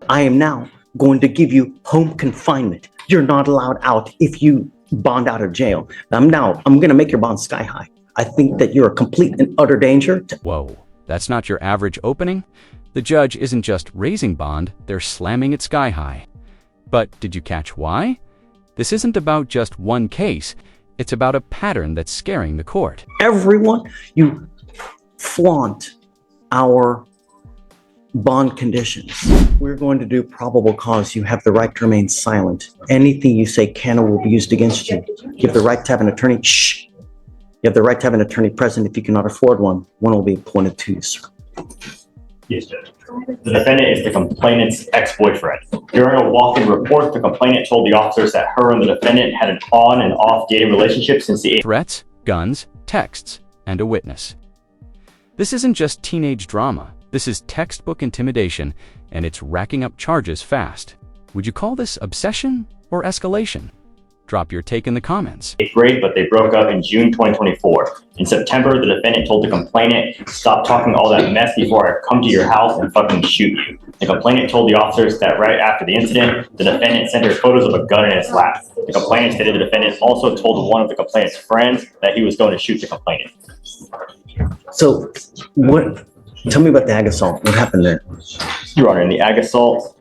I am now going to give you home confinement. You're not allowed out if you bond out of jail. I'm going to make your bond sky high. I think that you're a complete and utter danger. Whoa, that's not your average opening? The judge isn't just raising bond, they're slamming it sky high. But did you catch why? This isn't about just one case. It's about a pattern that's scaring the court. Everyone, you flaunt our bond conditions. We're going to do probable cause. You have the right to remain silent. Anything you say can or will be used against you. You have the right to have an attorney. Shh. You have the right to have an attorney present. If you cannot afford one will be appointed to you, sir. Yes, Judge. The defendant is the complainant's ex-boyfriend. During a walk-in report, the complainant told the officers that her and the defendant had an on and off dating relationship since the age. Threats, guns, texts, and a witness. This isn't just teenage drama. This is textbook intimidation, and it's racking up charges fast. Would you call this obsession or escalation? Drop your take in the comments. 8th grade, but they broke up in June 2024. In September, the defendant told the complainant, "Stop talking all that mess before I come to your house and fucking shoot you." The complainant told the officers that right after the incident, the defendant sent her photos of a gun in his lap. The complainant stated the defendant also told one of the complainant's friends that he was going to shoot the complainant. So, tell me about the ag assault. What happened there? Your Honor, in the ag assault,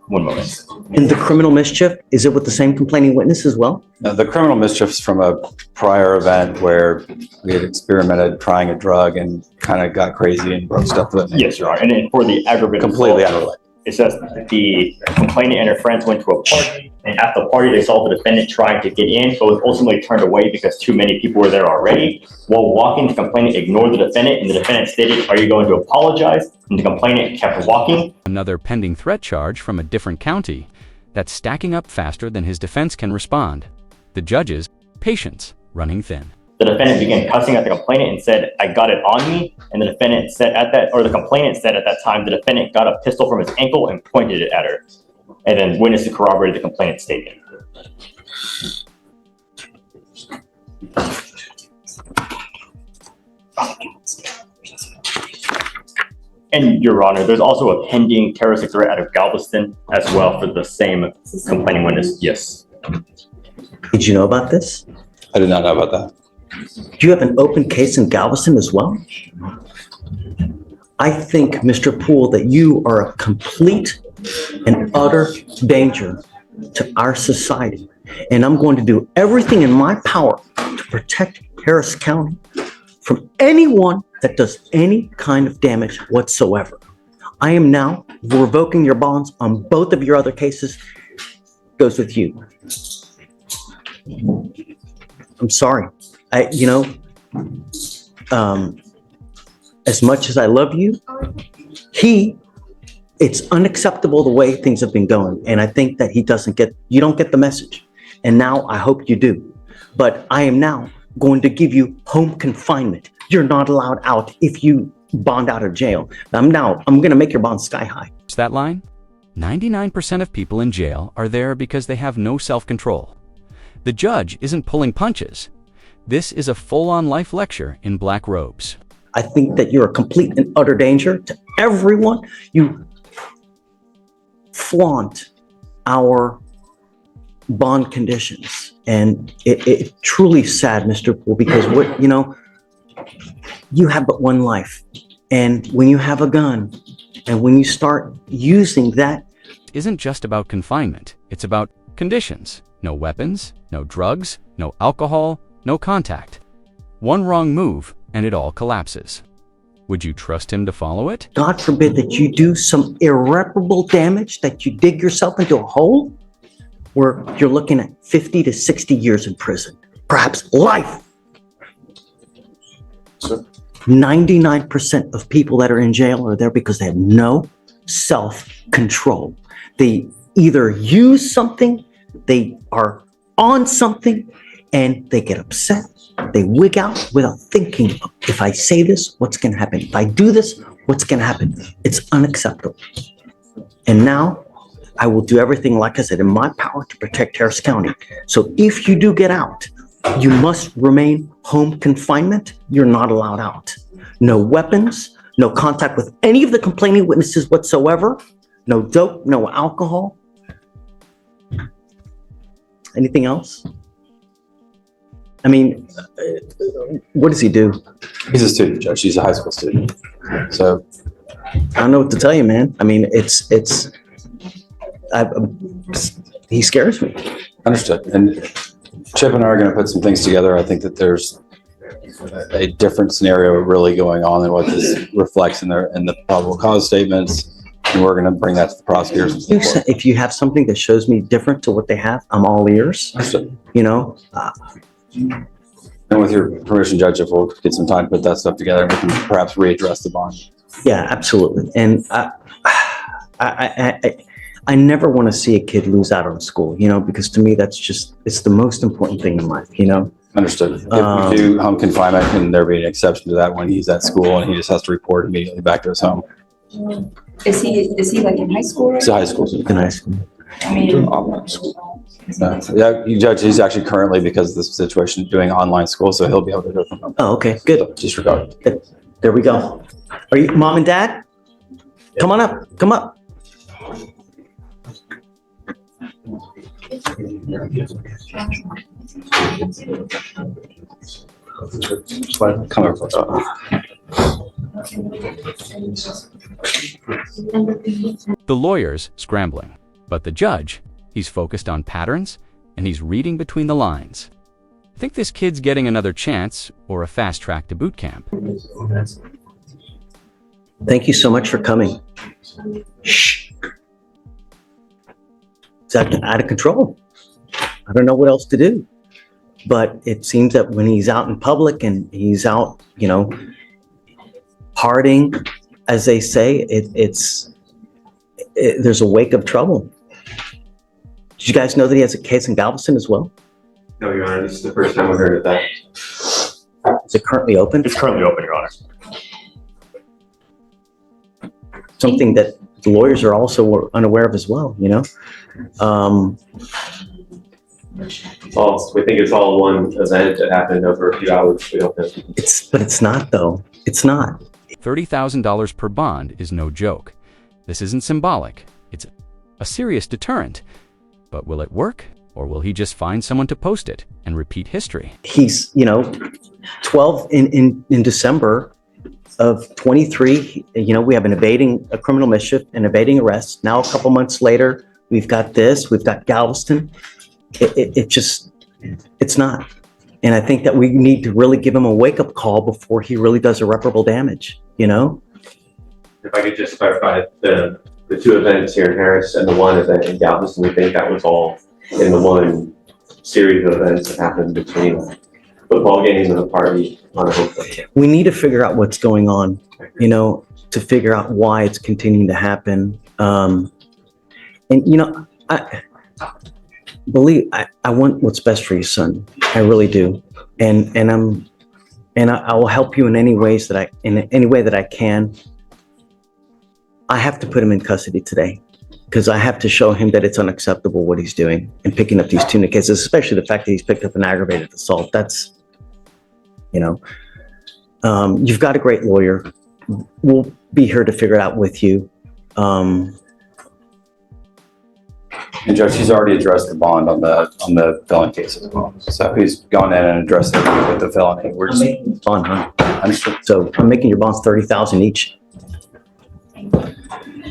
one moment. In the criminal mischief, is it with the same complaining witness as well? The criminal mischief's from a prior event where we had experimented trying a drug and kind of got crazy and broke stuff with it. Yes, Your Honor. And then for the aggravated Completely assault, unrelated. it says the complainant and her friends went to a party, and at the party they saw the defendant trying to get in, but was ultimately turned away because too many people were there already. While walking, the complainant ignored the defendant, and the defendant stated, "Are you going to apologize?" And the complainant kept walking. Another pending threat charge from a different county that's stacking up faster than his defense can respond. The judge's patience running thin. The defendant began cussing at the complainant and said, "I got it on me." And the defendant said the complainant said at that time, the defendant got a pistol from his ankle and pointed it at her. And then witnesses corroborated the complainant's statement. And Your Honor, there's also a pending terroristic threat out of Galveston as well for the same complaining witness. Yes. Did you know about this? I did not know about that. Do you have an open case in Galveston as well? I think, Mr. Poole, that you are a complete and utter danger to our society. And I'm going to do everything in my power to protect Harris County from anyone that does any kind of damage whatsoever. I am now revoking your bonds on both of your other cases. Goes with you. I'm sorry. As much as I love you, it's unacceptable the way things have been going. And I think that you don't get the message. And now I hope you do. But I am now going to give you home confinement. You're not allowed out if you bond out of jail. I'm going to make your bond sky high. What's that line? 99% of people in jail are there because they have no self-control. The judge isn't pulling punches. This is a full-on life lecture in black robes. I think that you're a complete and utter danger to everyone. You flaunt our bond conditions. And it's truly sad, Mr. Poole, because you have but one life. And when you have a gun and when you start using that, It isn't just about confinement. It's about conditions. No weapons, no drugs, no alcohol, no contact. One wrong move and it all collapses. Would you trust him to follow it? God forbid that you do some irreparable damage, that you dig yourself into a hole where you're looking at 50 to 60 years in prison, perhaps life. 99% of people that are in jail are there because they have no self-control. They either use something, they are on something, and they get upset. They wig out without thinking, if I say this, what's going to happen? If I do this, what's going to happen? It's unacceptable. And now I will do everything, like I said, in my power to protect Harris County. So if you do get out, you must remain home confinement. You're not allowed out. No weapons, no contact with any of the complaining witnesses whatsoever, No dope, no alcohol. Anything else? I mean, what does he do? He's a student, Judge. He's a high school student. So I don't know what to tell you, man. I mean, he scares me. understood. And Chip and I are going to put some things together. I think that there's a different scenario really going on than what this reflects in the probable cause statements. And we're going to bring that to the prosecutors. And so forth. If you have something that shows me different to what they have, I'm all ears. Understood. You know, And with your permission, Judge, if we'll get some time to put that stuff together, we can perhaps readdress the bond. yeah, absolutely. And I never want to see a kid lose out on school, you know, because to me, it's the most important thing in life, you know? Understood. If we do home confinement, can there be an exception to that when he's at school and he just has to report immediately back to his home? Is he like in high school? He's a high school student. In high school. I mean, Yeah, you Judge, he's actually currently, because of this situation, doing online school, so he'll be able to do it from home. Oh, okay, good. Disregard. There we go. Are you mom and dad? Come on up. Come up. Come over. The lawyer's scrambling, but the judge, he's focused on patterns and he's reading between the lines. I think this kid's getting another chance or a fast track to boot camp. Thank you so much for coming. Shh. It's out of control. I don't know what else to do. But it seems that when he's out in public and he's out, you know, partying, as they say, there's a wake of trouble. Did you guys know that he has a case in Galveston as well? No, Your Honor, this is the first time I've heard of that. Is it currently open? It's currently open, Your Honor. Something that the lawyers are also unaware of as well, you know? We think it's all one event that happened over a few hours. We don't know. But it's not, though. It's not. $30,000 per bond is no joke. This isn't symbolic. It's a serious deterrent. But will it work? Or will he just find someone to post it and repeat history? He's, you know, 12 in December of 23, you know, we have a criminal mischief, an evading arrest. Now, a couple months later, we've got Galveston. It's not. And I think that we need to really give him a wake-up call before he really does irreparable damage, you know? If I could just clarify, the two events here in Harris and the one event in Galveston, we think that was all in the one series of events that happened between football games and a party on a hotel. We need to figure out what's going on, you know, to figure out why it's continuing to happen. And, you know, I want what's best for your son. I really do. And I will help you in any way that I can. I have to put him in custody today because I have to show him that it's unacceptable what he's doing and picking up these tuna cases, especially the fact that he's picked up an aggravated assault. That's, you know, you've got a great lawyer. We'll be here to figure it out with you. And Judge, he's already addressed the bond on the felony case as well. So he's gone in and addressed it with the felony. We're just Bond, huh? understood. So I'm making your bonds 30,000 each.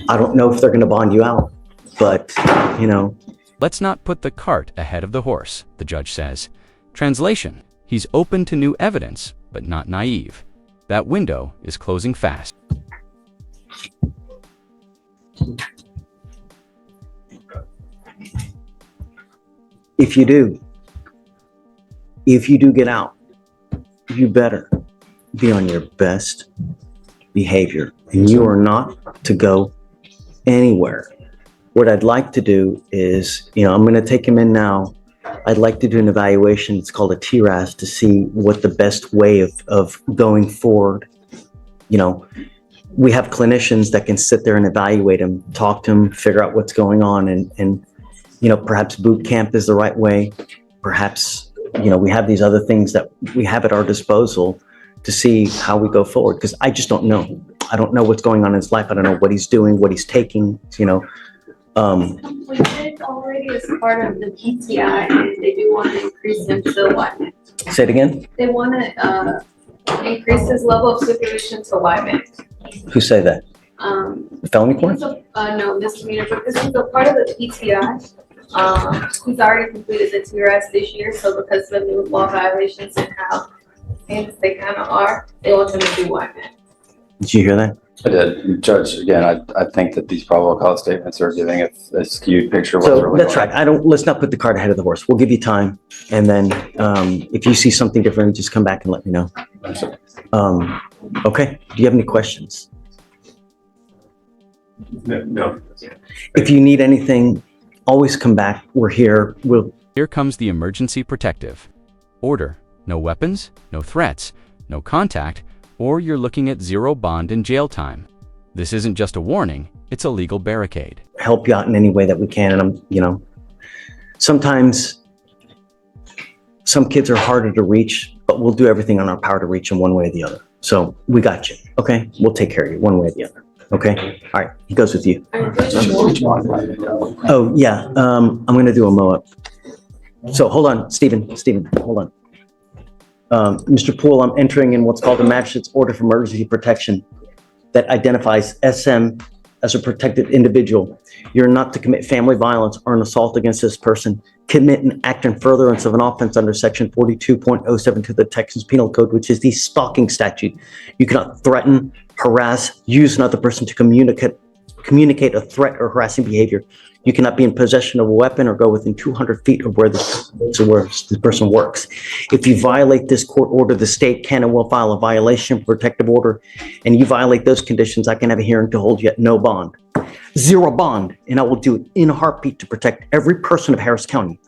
I don't know if they're going to bond you out, but, you know. Let's not put the cart ahead of the horse, the judge says. Translation: he's open to new evidence, but not naive. That window is closing fast. If you do get out, you better be on your best behavior, and you are not to go anywhere. What I'd like to do is, you know, I'm going to take him in now. I'd like to do an evaluation. It's called a TRAS to see what the best way of going forward. You know, we have clinicians that can sit there and evaluate him, talk to him, figure out what's going on, and you know, perhaps boot camp is the right way. Perhaps, you know, we have these other things that we have at our disposal to see how we go forward, because I just don't know. I don't know what's going on in his life. I don't know what he's doing, what he's taking, you know. We did already as part of the PTI, and they do want to increase him to one. Say it again. They want to increase his level of supervision to YMAN. Who say that? Felony points? No, misdemeanor, but this is a part of the PTI. He's already completed the TRS this year, so because of the new law violations and how heinous they kind of are, they want him to do YMAN. Did you hear that? I did. Judge, again, I think that these probable cause statements are giving a skewed picture of what's So really that's going right. Let's not put the cart ahead of the horse. We'll give you time. And then if you see something different, just come back and let me know. Okay. Do you have any questions? No. If you need anything, always come back. We're here. Here comes the emergency protective. Order: no weapons, no threats, no contact, or you're looking at 0 bond and jail time. This isn't just a warning, it's a legal barricade. Help you out in any way that we can. And sometimes some kids are harder to reach, but we'll do everything on our power to reach them one way or the other. So we got you. Okay. We'll take care of you one way or the other. Okay. All right. He goes with you. Oh yeah. I'm going to do a mow-up. So hold on, Stephen, hold on. Mr. Poole, I'm entering in what's called the magistrate's order for emergency protection that identifies SM as a protected individual. You're not to commit family violence or an assault against this person, commit an act in furtherance of an offense under section 42.072 of the Texas Penal Code, which is the stalking statute. You cannot threaten, harass, use another person to communicate a threat or harassing behavior. You cannot be in possession of a weapon or go within 200 feet of where this person works. If you violate this court order, the state can and will file a violation of protective order, and you violate those conditions, I can have a hearing to hold you at no bond. 0 bond, and I will do it in a heartbeat to protect every person of Harris County.